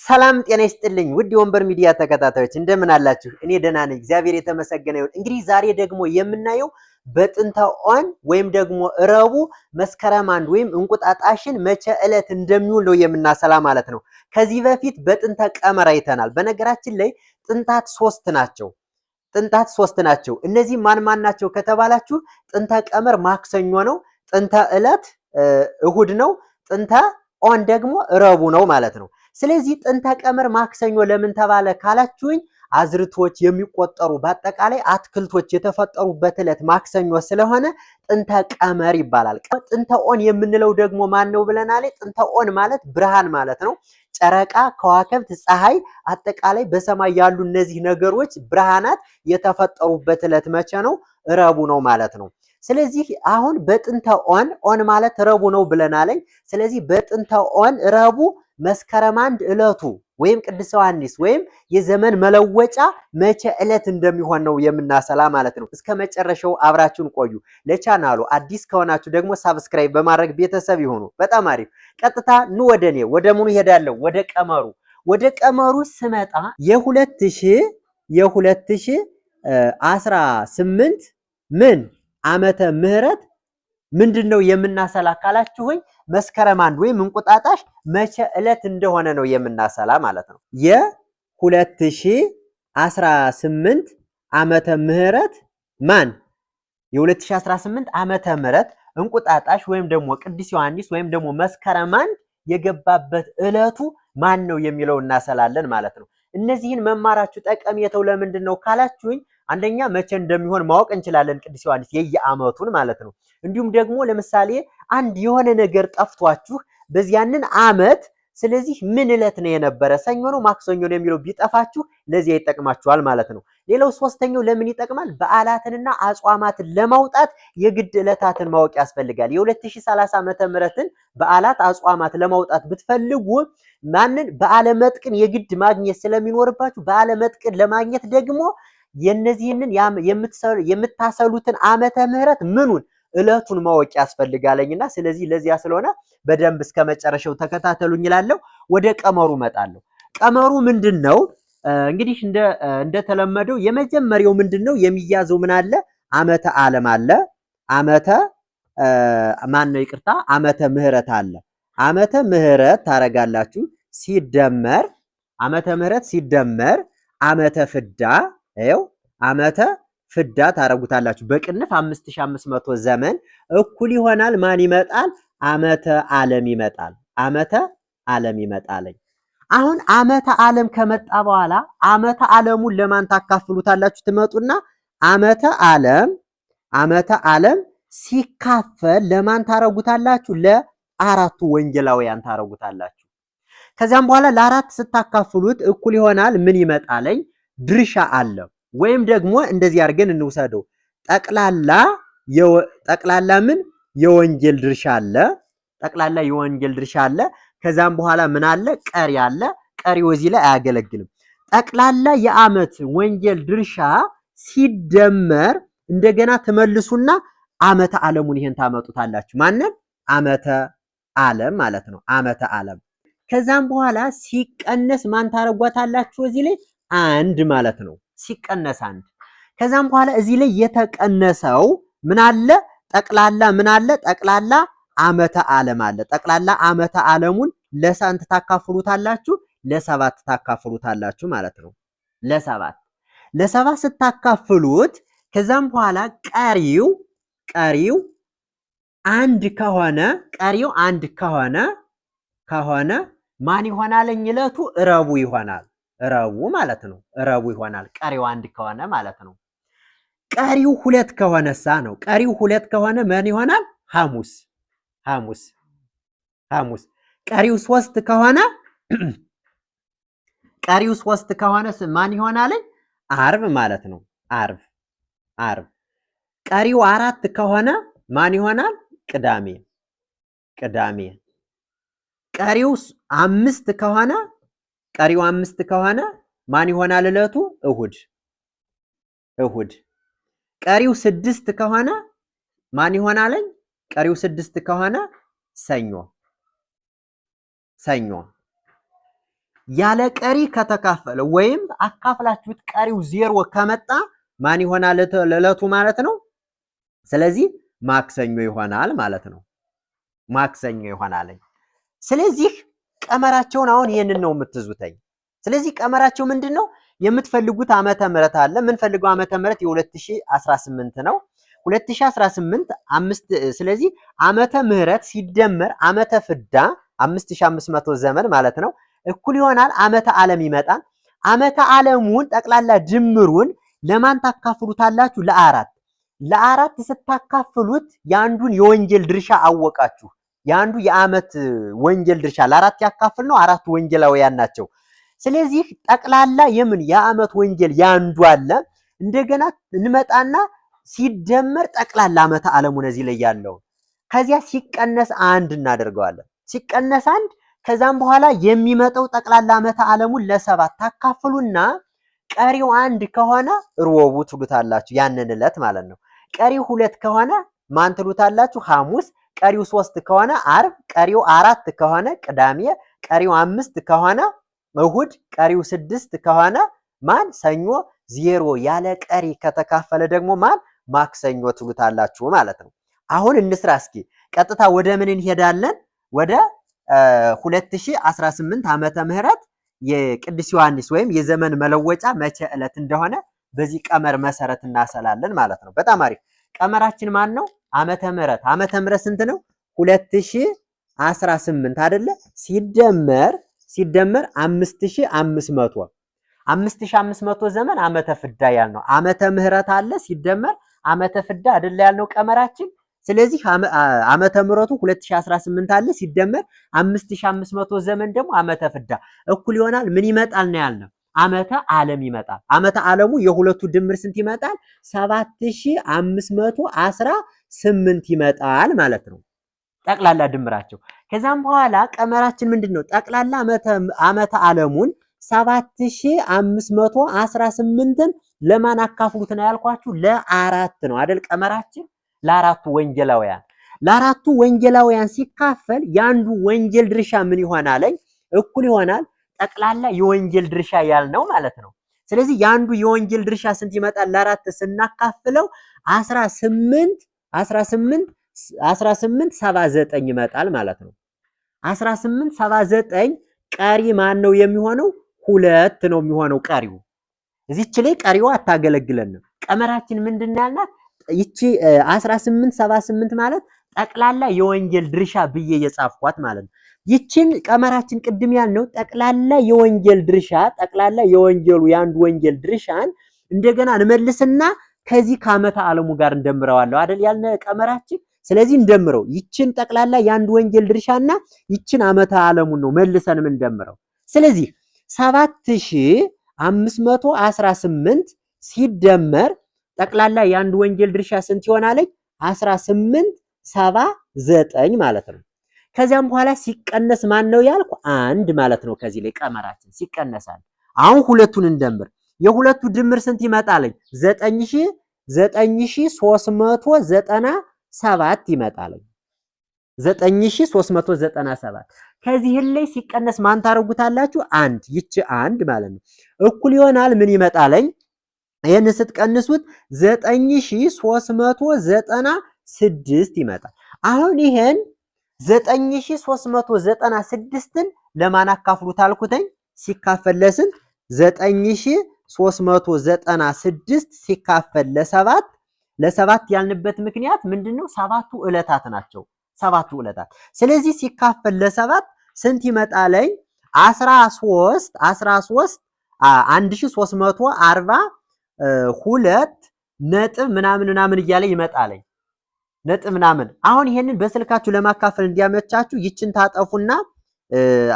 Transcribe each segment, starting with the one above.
ሰላም ጤና ይስጥልኝ ውድ የወንበር ሚዲያ ተከታታዮች እንደምን አላችሁ? እኔ ደህና ነኝ፣ እግዚአብሔር የተመሰገነ ይሁን። እንግዲህ ዛሬ ደግሞ የምናየው በጥንተ ኦን ወይም ደግሞ ረቡዕ መስከረም 1 ወይም እንቁጣጣሽን መቼ ዕለት እንደሚውል ነው የምናሰላ ማለት ነው። ከዚህ በፊት በጥንተ ቀመር አይተናል። በነገራችን ላይ ጥንታት 3 ናቸው። እነዚህ ማን ናቸው ከተባላችሁ ጥንተ ቀመር ማክሰኞ ነው፣ ጥንተ ዕለት እሁድ ነው፣ ጥንተ ኦን ደግሞ ረቡዕ ነው ማለት ነው። ስለዚህ ጥንተ ቀመር ማክሰኞ ለምን ተባለ ካላችሁኝ አዝርቶች የሚቆጠሩ በአጠቃላይ አትክልቶች የተፈጠሩበት ዕለት ማክሰኞ ስለሆነ ጥንተ ቀመር ይባላል። ጥንተ ኦን የምንለው ደግሞ ማን ነው ብለናል? ጥንተ ኦን ማለት ብርሃን ማለት ነው። ጨረቃ፣ ከዋክብት፣ ፀሐይ አጠቃላይ በሰማይ ያሉ እነዚህ ነገሮች ብርሃናት የተፈጠሩበት ዕለት መቼ ነው? ረቡዕ ነው ማለት ነው። ስለዚህ አሁን በጥንተ ኦን ማለት ረቡዕ ነው ብለናል። ስለዚህ በጥንተ ኦን ረቡዕ መስከረም 1 ዕለቱ ወይም ቅዱስ ዮሐንስ ወይም የዘመን መለወጫ መቼ ዕለት እንደሚሆን ነው የምናሰላ ማለት ነው። እስከ መጨረሻው አብራችሁን ቆዩ። ለቻናሉ አዲስ ከሆናችሁ ደግሞ ሳብስክራይብ በማድረግ ቤተሰብ ይሁኑ። በጣም አሪፍ። ቀጥታ ኑ ወደ ምኑ ሄዳለሁ? ወደ ቀመሩ ስመጣ የ2018 ምን ዓመተ ምህረት ምንድነው የምናሰላ ካላችሁኝ መስከረም 1 ወይም እንቁጣጣሽ መቼ ዕለት እንደሆነ ነው የምናሰላ ማለት ነው። የ2018 ዓመተ ምህረት የ2018 ዓመተ ምህረት እንቁጣጣሽ ወይም ደግሞ ቅዱስ ዮሐንስ ወይም ደግሞ መስከረም 1 የገባበት ዕለቱ ማን ነው የሚለው እናሰላለን ማለት ነው። እነዚህን መማራችሁ ጠቀሜታው ለምንድነው ካላችሁኝ አንደኛ መቼ እንደሚሆን ማወቅ እንችላለን፣ ቅዱስ ዮሐንስ የየዓመቱን ማለት ነው። እንዲሁም ደግሞ ለምሳሌ አንድ የሆነ ነገር ጠፍቷችሁ በዚያንን ዓመት ስለዚህ ምን ዕለት ነው የነበረ ሰኞ ነው ማክሰኞ ነው የሚለው ቢጠፋችሁ ለዚያ ይጠቅማችኋል ማለት ነው። ሌላው ሶስተኛው ለምን ይጠቅማል? በዓላትንና አጽዋማትን ለማውጣት የግድ ዕለታትን ማወቅ ያስፈልጋል። የ2030 ዓመተ ምህረትን በዓላት አጽዋማት ለማውጣት ብትፈልጉ ማንን በዓለ መጥቅን የግድ ማግኘት ስለሚኖርባችሁ በዓለ መጥቅን ለማግኘት ደግሞ የነዚህንን የምታሰሉትን ዓመተ ምህረት ምኑን ዕለቱን ማወቅ ያስፈልጋለኝና ስለዚህ ለዚያ ስለሆነ በደንብ እስከ መጨረሻው ተከታተሉኝ እላለሁ። ወደ ቀመሩ መጣለሁ። ቀመሩ ምንድነው? እንግዲህ እንደተለመደው የመጀመሪያው ምንድነው የሚያዘው? ምን አለ? ዓመተ ዓለም አለ። ዓመተ ምህረት አለ። ዓመተ ምህረት ታረጋላችሁ ሲደመር ዓመተ ምህረት ሲደመር ዓመተ ፍዳ ዓመተ ፍዳ ታረጉታላችሁ በቅንፍ 5500 ዘመን እኩል ይሆናል ማን ይመጣል? ዓመተ ዓለም ይመጣል። ዓመተ ዓለም ይመጣል። አሁን ዓመተ ዓለም ከመጣ በኋላ ዓመተ ዓለሙን ለማን ታካፍሉታላችሁ? ትመጡና ዓመተ ዓለም ሲካፈል ለማን ታረጉታላችሁ? ለአራቱ ወንጌላውያን ታረጉታላችሁ። ከዛም በኋላ ለአራት ስታካፍሉት እኩል ይሆናል ምን ይመጣልኝ? ድርሻ አለ። ወይም ደግሞ እንደዚህ አድርገን እንውሰደው ጠቅላላ ምን የወንጌል ድርሻ አለ። ጠቅላላ የወንጌል ድርሻ አለ። ከዛም በኋላ ምን አለ? ቀሪ አለ። ቀሪው እዚህ ላይ አያገለግልም። ጠቅላላ የዓመት ወንጌል ድርሻ ሲደመር እንደገና ተመልሱና ዓመተ ዓለሙን ይሄን ታመጡታላችሁ። ማንን? ዓመተ ዓለም ማለት ነው። ዓመተ ዓለም ከዛም በኋላ ሲቀነስ ማን ታረጓታላችሁ? እዚህ ላይ አንድ ማለት ነው። ሲቀነስ አንድ። ከዛም በኋላ እዚህ ላይ የተቀነሰው ምን አለ? ጠቅላላ ምን አለ? ጠቅላላ ዓመተ ዓለም አለ። ጠቅላላ ዓመተ ዓለሙን ለስንት ታካፍሉታላችሁ? ለ7 ታካፍሉታላችሁ ማለት ነው። ለ7 ስታካፍሉት ከዛም በኋላ ቀሪው አንድ ከሆነ ማን ይሆናል? ዕለቱ ረቡዕ ይሆናል። ረቡዕ ማለት ነው። ረቡዕ ይሆናል። ቀሪው አንድ ከሆነ ማለት ነው። ቀሪው 2 ከሆነሳ ነው። ቀሪው 2 ከሆነ ምን ይሆናል? ሐሙስ። ቀሪው 3 ከሆነ ማን ይሆናል? ዓርብ ማለት ነው። ዓርብ። ቀሪው 4 ከሆነ ማን ይሆናል? ቅዳሜ። ቀሪው 5 ከሆነ ማን ይሆናል? ዕለቱ እሁድ። ቀሪው 6 ከሆነ ማን ይሆናል? ቀሪው 6 ከሆነ ሰኞ። ያለ ቀሪ ከተካፈለ ወይም አካፍላችሁት ቀሪው ዜሮ ከመጣ ማን ይሆናል ለዕለቱ ማለት ነው? ስለዚህ ማክሰኞ ይሆናል ማለት ነው። ማክሰኞ ይሆናል። ስለዚህ ቀመራቸውን አሁን ይሄንን ነው የምትዙተኝ። ስለዚህ ቀመራቸው ምንድነው? የምትፈልጉት ዓመተ ምህረት አለ። የምንፈልገው ዓመተ ምህረት የ2018 ነው። 2018 ስለዚህ ዓመተ ምህረት ሲደመር ዓመተ ፍዳ 5500 ዘመን ማለት ነው እኩል ይሆናል ዓመተ ዓለም ይመጣል። ዓመተ ዓለሙን ጠቅላላ ድምሩን ለማን ታካፍሉታላችሁ? ለአራት ስታካፍሉት የአንዱን የወንጀል ድርሻ አወቃችሁ። የአንዱ የዓመት ወንጀል ድርሻ ለአራት ያካፍል ነው። አራቱ ወንጀላውያን ናቸው። ስለዚህ ጠቅላላ የምን የዓመት ወንጀል ያንዱ አለ። እንደገና እንመጣና ሲደመር ጠቅላላ ዓመተ ዓለሙን እዚህ ላይ ያለው ከዚያ ሲቀነስ አንድ እናደርገዋለን። ሲቀነስ አንድ ከዛም በኋላ የሚመጣው ጠቅላላ ዓመተ ዓለሙን ለሰባት ታካፍሉና ቀሪው አንድ ከሆነ ሮቡ ትሉታላችሁ፣ ያንን ዕለት ማለት ነው። ቀሪው ሁለት ከሆነ ማን ትሉታላችሁ? ሐሙስ። ቀሪው 3 ከሆነ አርብ፣ ቀሪው 4 ከሆነ ቅዳሜ፣ ቀሪው 5 ከሆነ እሁድ፣ ቀሪው 6 ከሆነ ማን? ሰኞ። 0 ያለ ቀሪ ከተካፈለ ደግሞ ማን? ማክሰኞ ትሉታላችሁ ማለት ነው። አሁን እንስራ እስኪ። ቀጥታ ወደ ምን እንሄዳለን? ወደ 2018 ዓመተ ምህረት የቅዱስ ዮሐንስ ወይም የዘመን መለወጫ መቼ ዕለት እንደሆነ በዚህ ቀመር መሰረት እናሰላለን ማለት ነው። በጣም አሪፍ። ቀመራችን ማን ነው? ዓመተ ምህረት ስንት ነው? 2018 አይደለ? ሲደመር 5500 ዘመን ዓመተ ፍዳ ያልነው ዓመተ ምህረት አለ ሲደመር ዓመተ ፍዳ አይደለ ያልነው ቀመራችን። ስለዚህ ዓመተ ምህረቱ 2018 አለ ሲደመር 5500 ዘመን ደግሞ ዓመተ ፍዳ እኩል ይሆናል ምን ይመጣል ነው ያልነው? ዓመተ ዓለም ይመጣል። ዓመተ ዓለሙ የሁለቱ ድምር ስንት ይመጣል? 7518 ይመጣል ማለት ነው ጠቅላላ ድምራቸው። ከዛም በኋላ ቀመራችን ምንድነው? ጠቅላላ ዓመተ ዓለሙን 7518ን ለማን አካፍሉት ነው ያልኳችሁ? ለአራት ነው አይደል? ቀመራችን ለአራቱ ወንጌላውያን ሲካፈል ያንዱ ወንጌል ድርሻ ምን ይሆናል? እኩል ይሆናል ጠቅላላ የወንጌል ድርሻ ያልነው ማለት ነው። ስለዚህ ያንዱ የወንጌል ድርሻ ስንት ይመጣል? ለአራት ስናካፍለው 1879 ይመጣል ማለት ነው። 1879 ቀሪ ማን ነው የሚሆነው? 2 ነው የሚሆነው ቀሪው። እዚች ላይ ቀሪው አታገለግለንም። ቀመራችን ምንድን ያልናት? ይቺ 1878 ማለት ጠቅላላ የወንጌል ድርሻ ብዬ የጻፍኳት ማለት ነው። ይችን ቀመራችን ቅድም ያልነው ጠቅላላ የወንጌል ድርሻ ጠቅላላ የወንጌሉ ያንዱ ወንጌል ድርሻን እንደገና እንመልስና ከዚህ ከዓመተ ዓለሙ ጋር እንደምረዋለሁ አይደል ያልነ ቀመራችን። ስለዚህ እንደምረው ይችን ጠቅላላ ያንዱ ወንጌል ድርሻና ይችን ዓመተ ዓለሙን ነው መልሰን ምን እንደምረው። ስለዚህ 7518 ሲደመር ጠቅላላ ያንዱ ወንጌል ድርሻ ስንት ይሆናል? 1879 ማለት ነው። ከዚያም በኋላ ሲቀነስ ማን ነው ያልኩ? አንድ ማለት ነው። ከዚህ ላይ ቀመራችን ሲቀነሳል። አሁን ሁለቱን እንደምር። የሁለቱ ድምር ስንት ይመጣል? 9397 ይመጣል። 9397 ከዚህ ላይ ሲቀነስ ማን ታረጉታላችሁ? አንድ። ይቺ አንድ ማለት ነው እኩል ይሆናል ምን ይመጣል? ይሄን ስትቀንሱት 9396 ይመጣል። አሁን ይሄን 9396ን ለማን አካፍሉት አልኩተኝ? ሲካፈል ለስንት? 9396 ሲካፈል ለሰባት ያልንበት ምክንያት ምንድነው? ሰባቱ ዕለታት ናቸው። ሰባቱ ዕለታት። ስለዚህ ሲካፈል ለሰባት ስንት ይመጣል? 13 1342 ነጥብ ምናምን እያለ ይመጣል። ነጥብ ምናምን። አሁን ይሄንን በስልካችሁ ለማካፈል እንዲያመቻችሁ ይችን ታጠፉና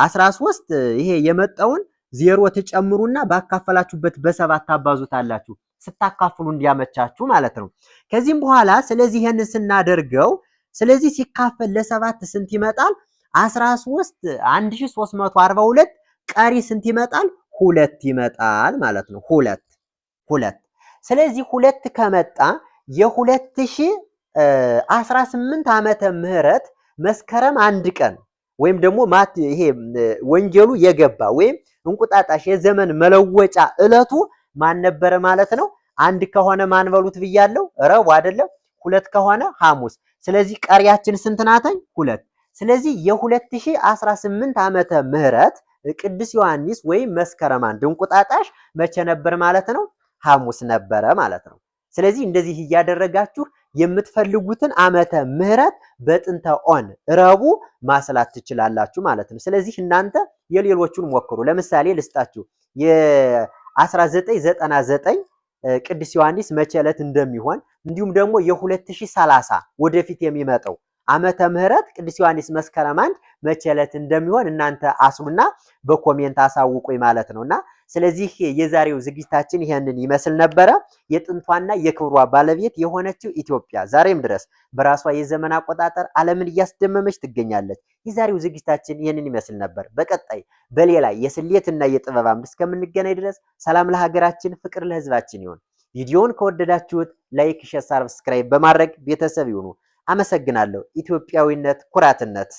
13 ይሄ የመጣውን 0 ትጨምሩና ባካፈላችሁበት በሰባት ታባዙታላችሁ ስታካፍሉ እንዲያመቻችሁ ማለት ነው። ከዚህም በኋላ ስለዚህ ይሄንን ስናደርገው ስለዚህ ሲካፈል ለሰባት ስንት ይመጣል? 1342 ቀሪ ስንት ይመጣል? 2 ይመጣል ማለት ነው። 2 ስለዚህ 2 ከመጣ የ2018 ዓመተ ምህረት መስከረም 1 ቀን ወይም ደግሞ ይሄ ወንጌሉ የገባ ወይም እንቁጣጣሽ የዘመን መለወጫ ዕለቱ ማን ነበረ ማለት ነው? አንድ ከሆነ ማን በሉት ብያለሁ? ረቡዕ አይደለም? ሁለት ከሆነ ሐሙስ። ስለዚህ ቀሪያችን ስንት ናተኝ? ሁለት። ስለዚህ የ2018 ዓመተ ምህረት ቅዱስ ዮሐንስ ወይም መስከረም አንድ እንቁጣጣሽ መቼ ነበር ማለት ነው? ሐሙስ ነበረ ማለት ነው። ስለዚህ እንደዚህ እያደረጋችሁ የምትፈልጉትን ዓመተ ምህረት በጥንተ ኦን ረቡዕ ማስላት ትችላላችሁ ማለት ነው። ስለዚህ እናንተ የሌሎቹን ሞክሩ። ለምሳሌ ልስጣችሁ የ1999 ቅዱስ ዮሐንስ መቼ ዕለት እንደሚሆን እንዲሁም ደግሞ የ2030 ወደፊት የሚመጣው ዓመተ ምህረት ቅዱስ ዮሐንስ መስከረም አንድ መቼ ዕለት እንደሚሆን እናንተ አስሉና በኮሜንት አሳውቁኝ ማለት ነውና ስለዚህ የዛሬው ዝግጅታችን ይሄንን ይመስል ነበረ። የጥንቷና የክብሯ ባለቤት የሆነችው ኢትዮጵያ ዛሬም ድረስ በራሷ የዘመን አቆጣጠር ዓለምን እያስደመመች ትገኛለች። የዛሬው ዝግጅታችን ይሄንን ይመስል ነበር። በቀጣይ በሌላ የስሌትና የጥበብ አምድ እስከምንገናኝ ድረስ ሰላም ለሀገራችን፣ ፍቅር ለሕዝባችን ይሁን። ቪዲዮውን ከወደዳችሁት ላይክ፣ ሼር፣ ሰብስክራይብ በማድረግ ቤተሰብ ይሁኑ። አመሰግናለሁ። ኢትዮጵያዊነት ኩራትነት